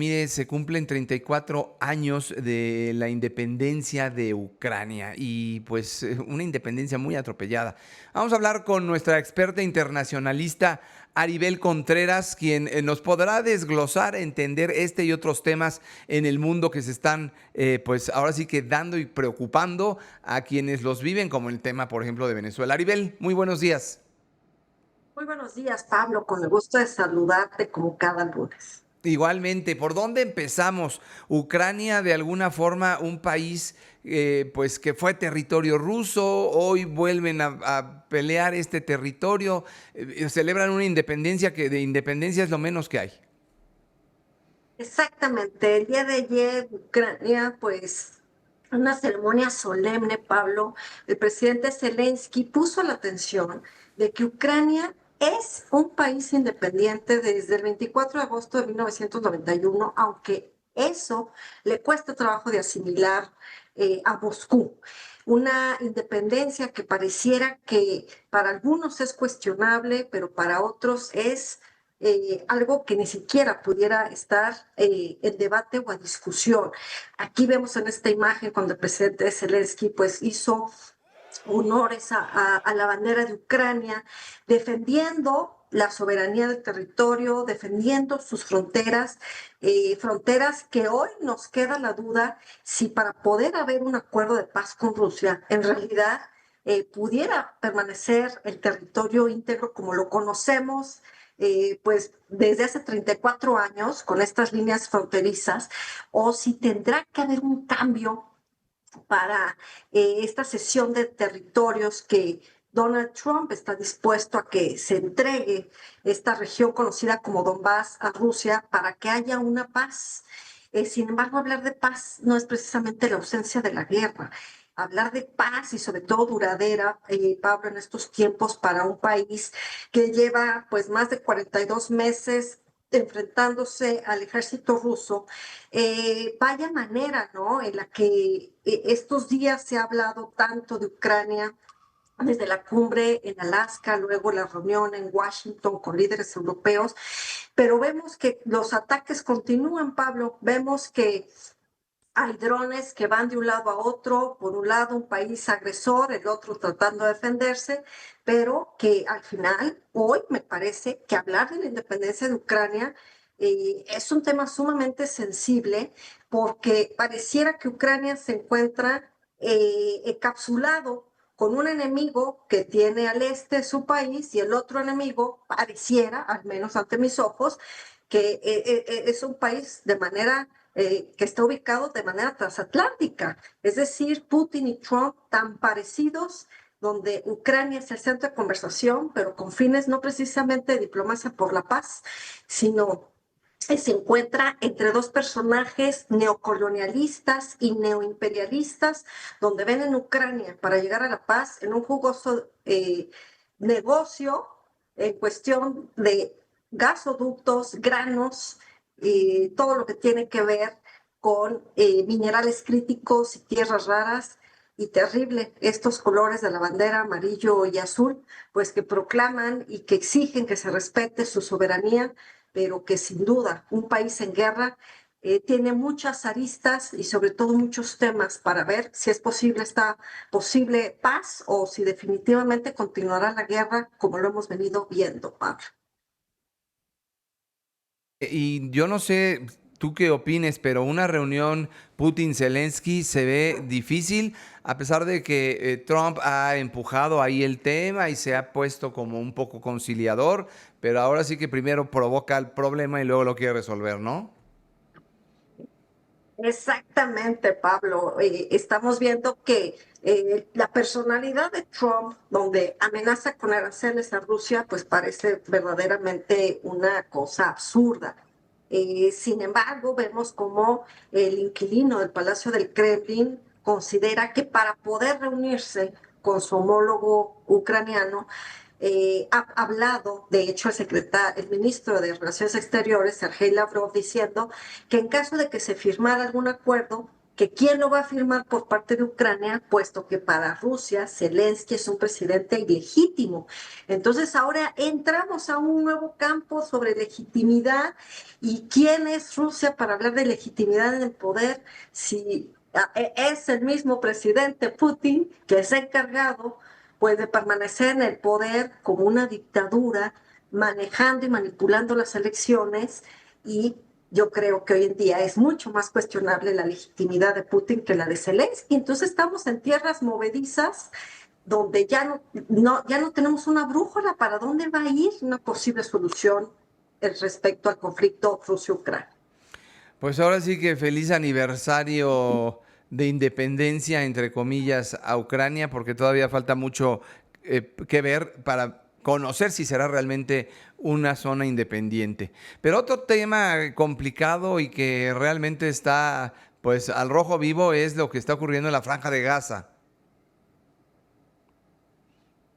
Mire, se cumplen 34 años de la independencia de Ucrania y pues una independencia muy atropellada. Vamos a hablar con nuestra experta internacionalista Aribel Contreras, quien nos podrá desglosar, entender este y otros temas en el mundo que se están pues ahora sí que dando y preocupando a quienes los viven, como el tema, por ejemplo, de Venezuela. Aribel, muy buenos días. Muy buenos días, Pablo, con el gusto de saludarte como cada lunes. Igualmente, ¿por dónde empezamos? Ucrania, de alguna forma, un país pues que fue territorio ruso, hoy vuelven a pelear este territorio, celebran una independencia que de independencia es lo menos que hay. Exactamente, el día de ayer, Ucrania, pues, una ceremonia solemne, Pablo, el presidente Zelensky puso la atención de que Ucrania es un país independiente desde el 24 de agosto de 1991, aunque eso le cuesta trabajo de asimilar a Moscú. Una independencia que pareciera que para algunos es cuestionable, pero para otros es algo que ni siquiera pudiera estar en debate o en discusión. Aquí vemos en esta imagen cuando el presidente Zelensky pues hizo honores a la bandera de Ucrania, defendiendo la soberanía del territorio, defendiendo sus fronteras, fronteras que hoy nos queda la duda si para poder haber un acuerdo de paz con Rusia, en realidad pudiera permanecer el territorio íntegro como lo conocemos, pues desde hace 34 años con estas líneas fronterizas, o si tendrá que haber un cambio para esta cesión de territorios que Donald Trump está dispuesto a que se entregue esta región conocida como Donbass a Rusia para que haya una paz. Sin embargo, hablar de paz no es precisamente la ausencia de la guerra. Hablar de paz y sobre todo duradera, Pablo, en estos tiempos para un país que lleva pues más de 42 meses enfrentándose al ejército ruso, vaya manera, ¿no? En la que estos días se ha hablado tanto de Ucrania, desde la cumbre en Alaska, luego la reunión en Washington con líderes europeos, pero vemos que los ataques continúan, Pablo, vemos que hay drones que van de un lado a otro, por un lado un país agresor, el otro tratando de defenderse, pero que al final, hoy me parece que hablar de la independencia de Ucrania es un tema sumamente sensible porque pareciera que Ucrania se encuentra encapsulado con un enemigo que tiene al este su país y el otro enemigo pareciera, al menos ante mis ojos, que es un país de manera que está ubicado de manera transatlántica, es decir, Putin y Trump tan parecidos, donde Ucrania es el centro de conversación, pero con fines no precisamente de diplomacia por la paz, sino se encuentra entre dos personajes neocolonialistas y neoimperialistas, donde ven en Ucrania para llegar a la paz en un jugoso negocio en cuestión de gasoductos, granos, todo lo que tiene que ver con minerales críticos y tierras raras. Y terrible, estos colores de la bandera amarillo y azul, pues que proclaman y que exigen que se respete su soberanía, pero que sin duda un país en guerra tiene muchas aristas y sobre todo muchos temas para ver si es posible esta posible paz o si definitivamente continuará la guerra como lo hemos venido viendo, Pablo. Y yo no sé tú qué opines, pero una reunión Putin-Zelensky se ve difícil, a pesar de que Trump ha empujado ahí el tema y se ha puesto como un poco conciliador, pero ahora sí que primero provoca el problema y luego lo quiere resolver, ¿no? Exactamente, Pablo. Estamos viendo que la personalidad de Trump, donde amenaza con aranceles a Rusia, pues parece verdaderamente una cosa absurda. Sin embargo, vemos como el inquilino del Palacio del Kremlin considera que para poder reunirse con su homólogo ucraniano, ha hablado, de hecho, el ministro de Relaciones Exteriores, Sergei Lavrov, diciendo que en caso de que se firmara algún acuerdo, que quién lo va a firmar por parte de Ucrania, puesto que para Rusia Zelensky es un presidente ilegítimo. Entonces ahora entramos a un nuevo campo sobre legitimidad y quién es Rusia para hablar de legitimidad en el poder si es el mismo presidente Putin que es encargado pues de permanecer en el poder como una dictadura, manejando y manipulando las elecciones y yo creo que hoy en día es mucho más cuestionable la legitimidad de Putin que la de Zelensky. Entonces estamos en tierras movedizas donde ya no tenemos una brújula para dónde va a ir una posible solución respecto al conflicto Rusia-Ucrania. Pues ahora sí que feliz aniversario de independencia, entre comillas, a Ucrania, porque todavía falta mucho que ver para conocer si será realmente una zona independiente. Pero otro tema complicado y que realmente está pues al rojo vivo es lo que está ocurriendo en la Franja de Gaza.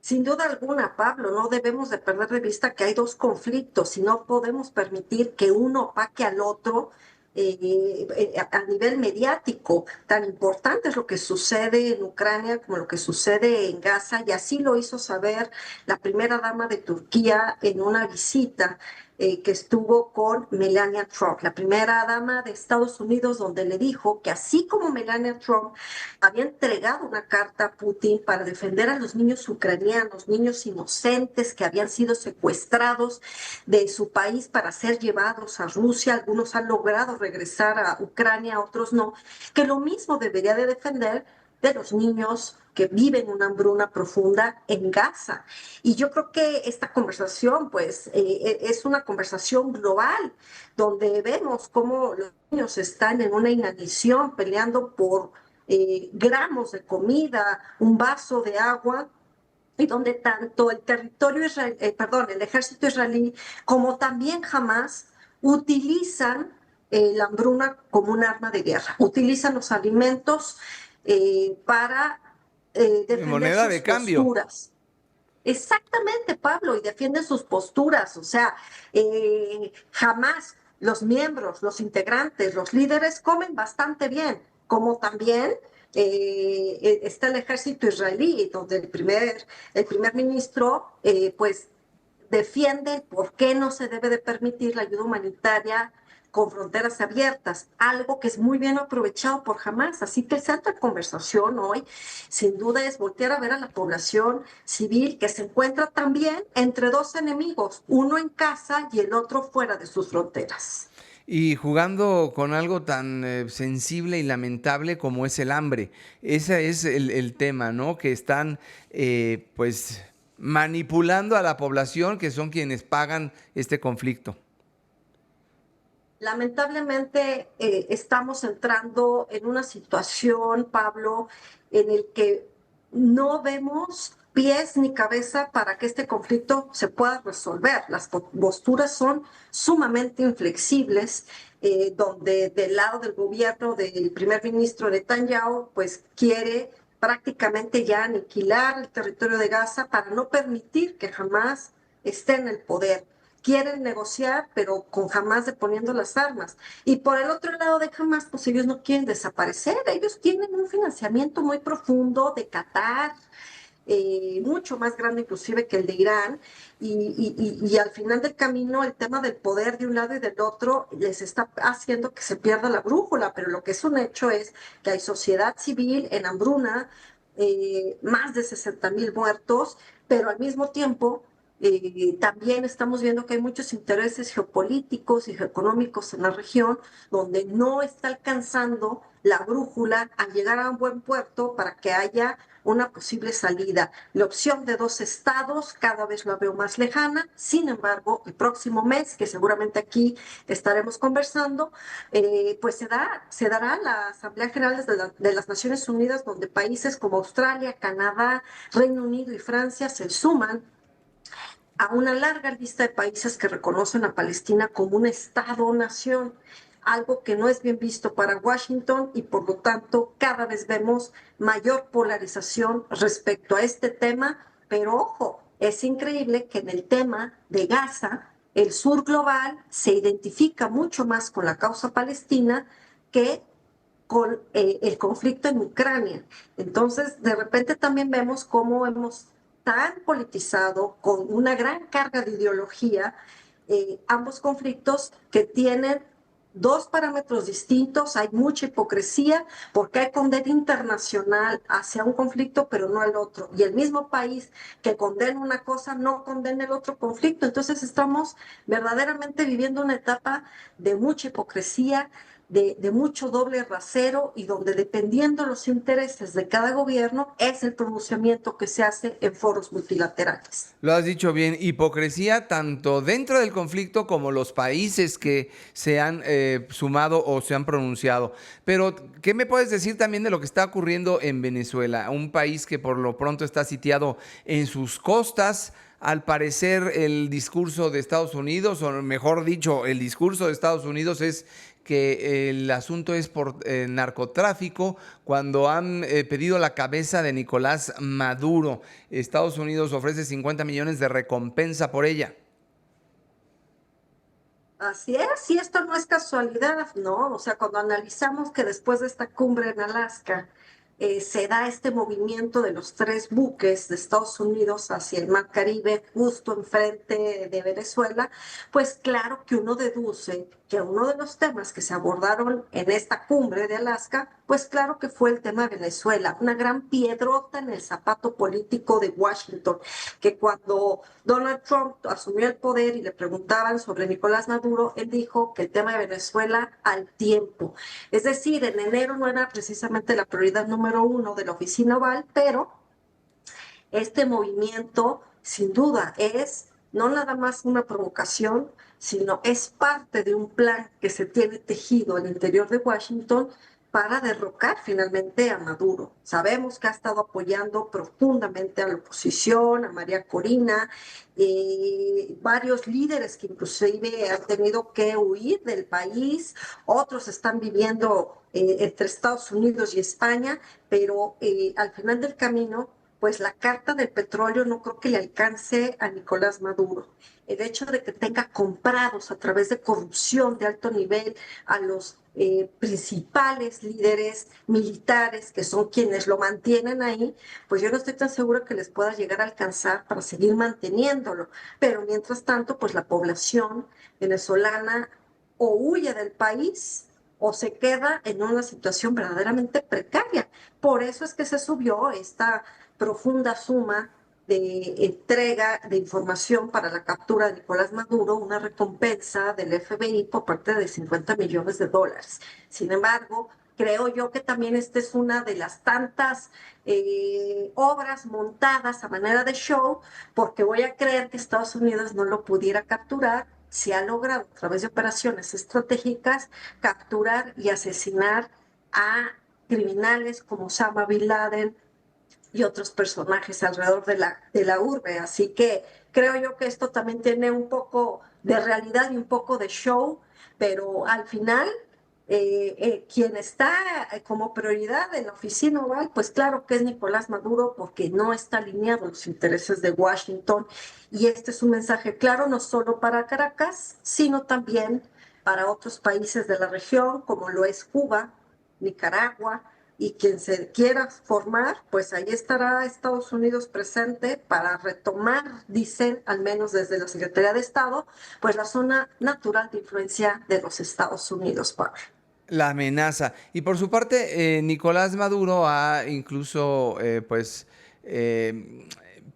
Sin duda alguna, Pablo, no debemos de perder de vista que hay dos conflictos y no podemos permitir que uno opaque al otro a nivel mediático. Tan importante es lo que sucede en Ucrania como lo que sucede en Gaza y así lo hizo saber la primera dama de Turquía en una visita que estuvo con Melania Trump, la primera dama de Estados Unidos, donde le dijo que así como Melania Trump había entregado una carta a Putin para defender a los niños ucranianos, niños inocentes que habían sido secuestrados de su país para ser llevados a Rusia. Algunos han logrado regresar a Ucrania, otros no. Que lo mismo debería de defender de los niños que viven una hambruna profunda en Gaza. Y yo creo que esta conversación, pues, es una conversación global, donde vemos cómo los niños están en una inanición peleando por gramos de comida, un vaso de agua, y donde tanto el territorio israelí, perdón, el ejército israelí como también Hamas utilizan la hambruna como un arma de guerra, utilizan los alimentos para defender Moneda sus de cambio. posturas. Exactamente, Pablo, y defienden sus posturas, o sea, jamás los miembros, los integrantes, los líderes comen bastante bien, como también está el ejército israelí, donde el primer ministro, pues, defiende por qué no se debe de permitir la ayuda humanitaria con fronteras abiertas, algo que es muy bien aprovechado por Hamas. Así que el centro de conversación hoy, sin duda, es voltear a ver a la población civil que se encuentra también entre dos enemigos, uno en casa y el otro fuera de sus fronteras. Y jugando con algo tan sensible y lamentable como es el hambre. Ese es el tema, ¿no? Que están, pues, manipulando a la población, que son quienes pagan este conflicto. Lamentablemente estamos entrando en una situación, Pablo, en el que no vemos pies ni cabeza para que este conflicto se pueda resolver. Las posturas son sumamente inflexibles, donde del lado del gobierno del primer ministro Netanyahu, pues quiere prácticamente ya aniquilar el territorio de Gaza para no permitir que jamás esté en el poder. Quieren negociar, pero con Hamas deponiendo las armas. Y por el otro lado de Hamas, pues ellos no quieren desaparecer, ellos tienen un financiamiento muy profundo de Qatar, mucho más grande inclusive que el de Irán, y al final del camino el tema del poder de un lado y del otro les está haciendo que se pierda la brújula, pero lo que es un hecho es que hay sociedad civil en hambruna, más de 60,000 muertos, pero al mismo tiempo también estamos viendo que hay muchos intereses geopolíticos y geoeconómicos en la región donde no está alcanzando la brújula a llegar a un buen puerto para que haya una posible salida. La opción de dos estados cada vez la veo más lejana, sin embargo, el próximo mes, que seguramente aquí estaremos conversando, pues se dará la Asamblea General de las Naciones Unidas, donde países como Australia, Canadá, Reino Unido y Francia se suman a una larga lista de países que reconocen a Palestina como un Estado-nación, algo que no es bien visto para Washington y por lo tanto cada vez vemos mayor polarización respecto a este tema, pero ojo, es increíble que en el tema de Gaza, el sur global se identifica mucho más con la causa palestina que con el conflicto en Ucrania. Entonces, de repente también vemos cómo hemos tan politizado, con una gran carga de ideología, ambos conflictos que tienen dos parámetros distintos, hay mucha hipocresía porque hay condena internacional hacia un conflicto pero no al otro, y el mismo país que condena una cosa no condena el otro conflicto. Entonces estamos verdaderamente viviendo una etapa de mucha hipocresía, de mucho doble rasero, y donde dependiendo los intereses de cada gobierno es el pronunciamiento que se hace en foros multilaterales. Lo has dicho bien, hipocresía tanto dentro del conflicto como los países que se han sumado o se han pronunciado. Pero, ¿qué me puedes decir también de lo que está ocurriendo en Venezuela? Un país que por lo pronto está sitiado en sus costas. Al parecer, el discurso de Estados Unidos, o mejor dicho, el discurso de Estados Unidos es que el asunto es por narcotráfico, cuando han pedido la cabeza de Nicolás Maduro. Estados Unidos ofrece 50 millones de recompensa por ella. Así es, y esto no es casualidad, ¿no? O sea, cuando analizamos que después de esta cumbre en Alaska se da este movimiento de los tres buques de Estados Unidos hacia el Mar Caribe, justo enfrente de Venezuela, pues claro que uno deduce que uno de los temas que se abordaron en esta cumbre de Alaska, pues claro que fue el tema de Venezuela, una gran piedrota en el zapato político de Washington, que cuando Donald Trump asumió el poder y le preguntaban sobre Nicolás Maduro, él dijo que el tema de Venezuela al tiempo. Es decir, en enero no era precisamente la prioridad número uno de la oficina oval, pero este movimiento sin duda es no nada más una provocación, sino es parte de un plan que se tiene tejido al interior de Washington para derrocar finalmente a Maduro. Sabemos que ha estado apoyando profundamente a la oposición, a María Corina, varios líderes que inclusive han tenido que huir del país, otros están viviendo entre Estados Unidos y España, pero al final del camino pues la carta del petróleo no creo que le alcance a Nicolás Maduro. El hecho de que tenga comprados a través de corrupción de alto nivel a los principales líderes militares, que son quienes lo mantienen ahí, pues yo no estoy tan segura que les pueda llegar a alcanzar para seguir manteniéndolo. Pero mientras tanto, pues la población venezolana o huye del país o se queda en una situación verdaderamente precaria. Por eso es que se subió esta profunda suma de entrega de información para la captura de Nicolás Maduro, una recompensa del FBI por parte de 50 millones de dólares. Sin embargo, creo yo que también esta es una de las tantas obras montadas a manera de show, porque voy a creer que Estados Unidos no lo pudiera capturar. Se ha logrado a través de operaciones estratégicas capturar y asesinar a criminales como Osama Bin Laden y otros personajes alrededor de la urbe. Así que creo yo que esto también tiene un poco de realidad y un poco de show, pero al final quien está como prioridad en la oficina oval, pues claro que es Nicolás Maduro, porque no está alineado a los intereses de Washington. Y este es un mensaje claro, no solo para Caracas, sino también para otros países de la región, como lo es Cuba, Nicaragua, y quien se quiera formar, pues ahí estará Estados Unidos presente para retomar, dicen, al menos desde la Secretaría de Estado, pues la zona natural de influencia de los Estados Unidos, Pablo. La amenaza. Y por su parte, Nicolás Maduro ha incluso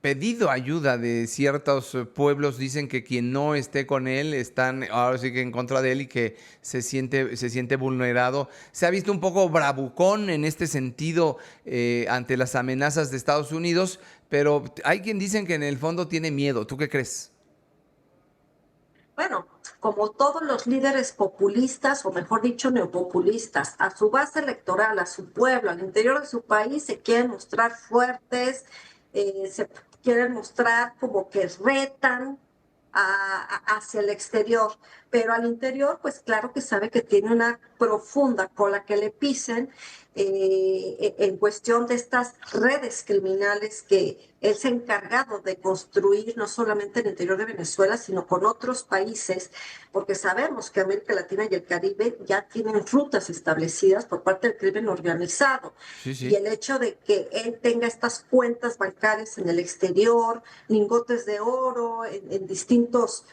pedido ayuda de ciertos pueblos. Dicen que quien no esté con él están ahora sí que en contra de él y que se siente vulnerado. Se ha visto un poco bravucón en este sentido ante las amenazas de Estados Unidos, pero hay quien dicen que en el fondo tiene miedo. ¿Tú qué crees? Bueno, como todos los líderes populistas, o mejor dicho, neopopulistas, a su base electoral, a su pueblo, al interior de su país, se quieren mostrar fuertes, se quieren mostrar como que retan hacia el exterior, pero al interior, pues claro que sabe que tiene una profunda con la que le pisen en cuestión de estas redes criminales que él se ha encargado de construir no solamente en el interior de Venezuela, sino con otros países, porque sabemos que América Latina y el Caribe ya tienen rutas establecidas por parte del crimen organizado. Sí, Y sí. el hecho de que él tenga estas cuentas bancarias en el exterior, lingotes de oro en distintos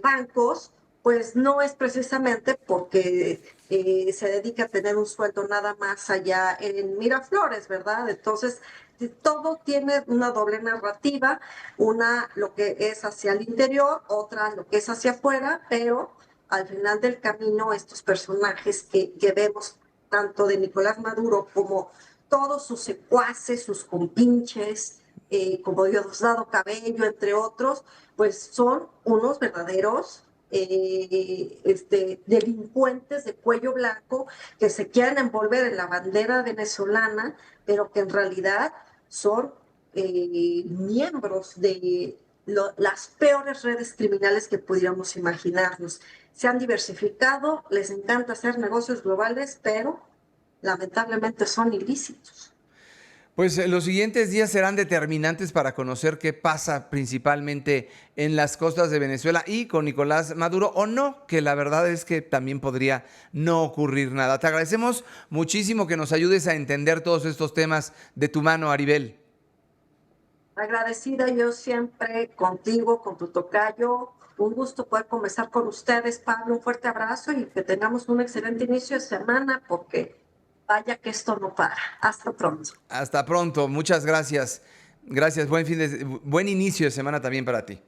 bancos, pues no es precisamente porque se dedica a tener un sueldo nada más allá en Miraflores, ¿verdad? Entonces, todo tiene una doble narrativa, una lo que es hacia el interior, otra lo que es hacia afuera, pero al final del camino estos personajes que vemos, tanto de Nicolás Maduro como todos sus secuaces, sus compinches, como Diosdado Cabello, entre otros, pues son unos verdaderos delincuentes de cuello blanco que se quieren envolver en la bandera venezolana, pero que en realidad son miembros de las peores redes criminales que pudiéramos imaginarnos. Se han diversificado, les encanta hacer negocios globales, pero lamentablemente son ilícitos. Pues los siguientes días serán determinantes para conocer qué pasa principalmente en las costas de Venezuela y con Nicolás Maduro o no, que la verdad es que también podría no ocurrir nada. Te agradecemos muchísimo que nos ayudes a entender todos estos temas de tu mano, Aribel. Agradecida yo siempre contigo, con tu tocayo. Un gusto poder conversar con ustedes, Pablo. Un fuerte abrazo y que tengamos un excelente inicio de semana porque vaya que esto no para. Hasta pronto. Hasta pronto, muchas gracias. Gracias, buen inicio de semana también para ti.